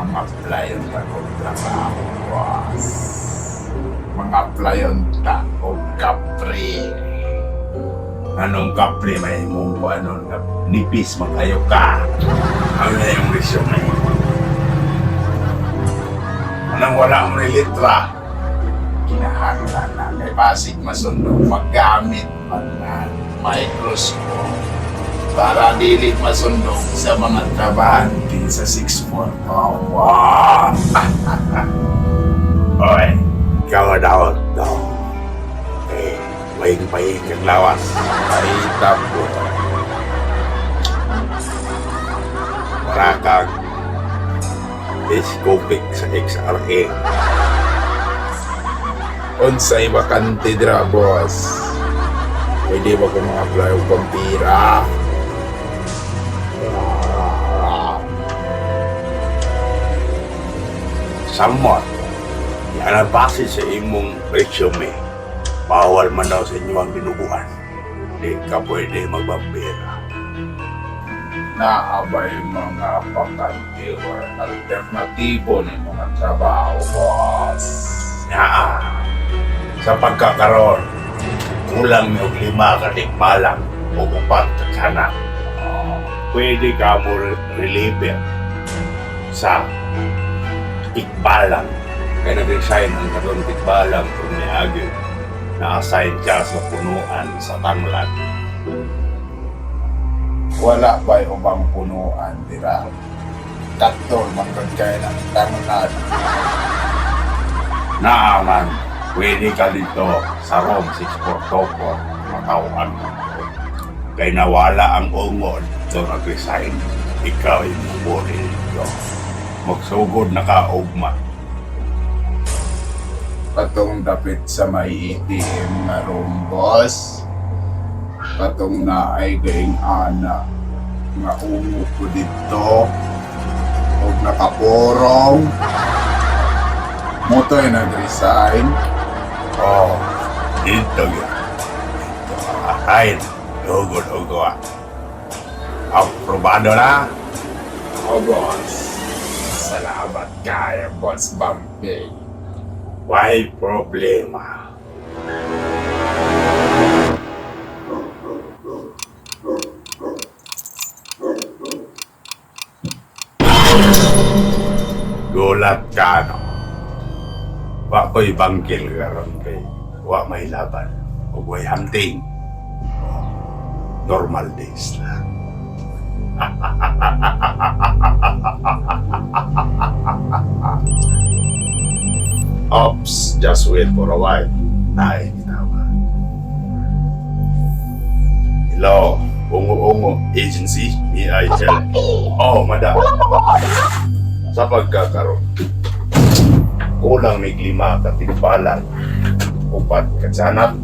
Mag-applyan ta kong trabaho, boss. Mag-applyan ta kong kapre. Anong kapre may mong ano, nipis magayo ka. Ano na yung resume? Anong wala mo ni litra? Kinahanglan na kay basig masundo paggamit man na microscope para dili masundog sa mga trabahante sa 6-4. Wow! Oy, ikaw daw daw. Eh, paing-paing kang lawas. Ay, tapo. Wala kang telescopic sa XRA. Unsay bakante dira, boss. Pwede ba ko mga-apply o pampira? Samot, yan ang base sa imong resume. Bawal man daw sa inyo ang binubuhan. Di ka pwede magpampira. Naabay mga bakante or alternatibo ng mga trabaho, boss. Sa pagkakaroon, kulang may 5 katikbalang o 4 kasanak. Pwede ka mo reliever sa tikbalang. Kaya nag-resign ang karoon tikbalang kung niagi na-assign ka sa punuan sa Tanglad. Wala ba yung bang punuan, dira? Katol, magkagkaya ng Tanglad. Naaman, pwede ka dito sa Rom 644 matawag. Kaya nawala ang ungod, so nag-resign. Ikaw yung mabuli dito. Magsugod na ka, ugma. Patong dapit sa may ATM na room, boss. Patong na ay gaing ana. Nga ungo ko dito. Huwag nakaporong. Moto ay nag-resign. Oh, dito yun. Ay, ugod-ugo. Aprobado na? Oh, boss. Salamat kaya, Boss Bumpy. Why problema? Gulat ka, no? Wa ko'y bangkil karon kay wa may laban o way hunting. Normal days lang. Ops, just wait for a while. Nay, tawag. Hello, Ungo-Ungo Agency, EIL. Oh, madam. Sa pagkakaroon, kulang may 5 katikbalan, 4 katsanat.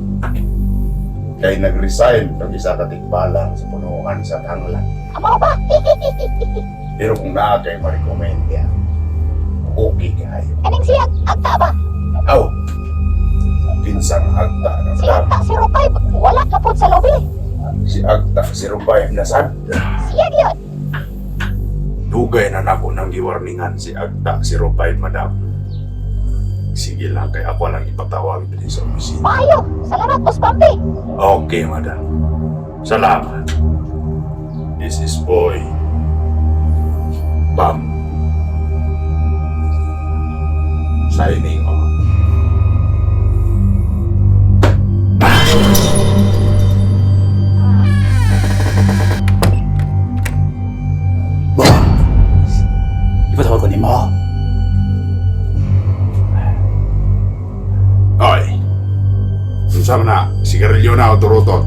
Kaya nag-resign pag isa katikbalan sa punuan sa Tanglad. Pero kung na kayo ma-recommend yan, okay kayo. Anong siya? Agta ba? Aw, pinsang Agta ng Si Agta 05, wala na po sa lobby. Si Agta 05 nasad. Siya yun. Dugay na nako nang giwarningan si Agta 05, madam. Sige lang, kaya ako lang ipatawag din sa opisina. Maayo, salamat, Boss Bumpy. Okay, madam. Salamat. This is Boy. Bam. Signing on. Ipatawag ko ni mo. Oy. Unsa man na? Sigarilyo na o turutot?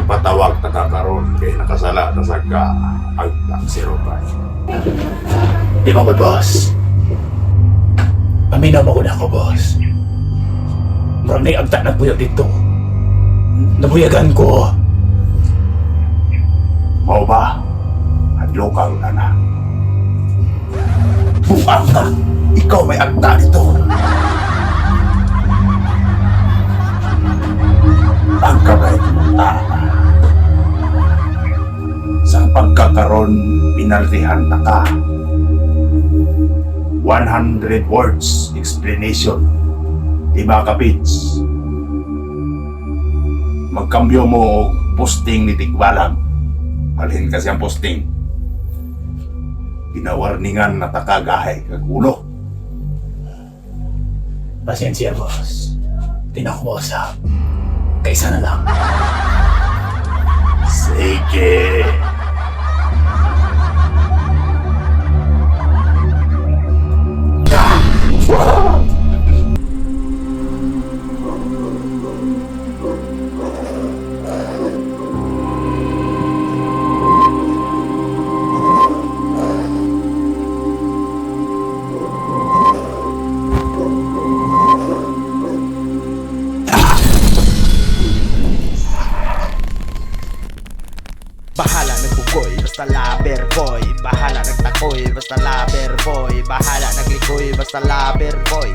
Ipatawag na kakaroon kay nakasala na sa Agta 05. Di ba ko, boss? Paminaw mo ko na ako, boss. Marang may agta nagbuyag dito. Nabuyagan ko. Mau ba? Hadlokang na na. Buang ka! Ikaw may agta nito. Ang kabay ng tama. Sa pagkakaroon, pinaltihan na ka. 100 words explanation. Diba ka, Pits? Magkambyo mo og posting ni Tikbalang. Malhin kasi ang posting. Ginawarningan na takagahay kag ulo. Pasensya, boss. Tinakmosap. Kaisa na lang. Sige. Bahala nagbugoy, basta laber boy. Bahala nagtakoy, basta laber boy. Bahala naglikoy, basta laber boy.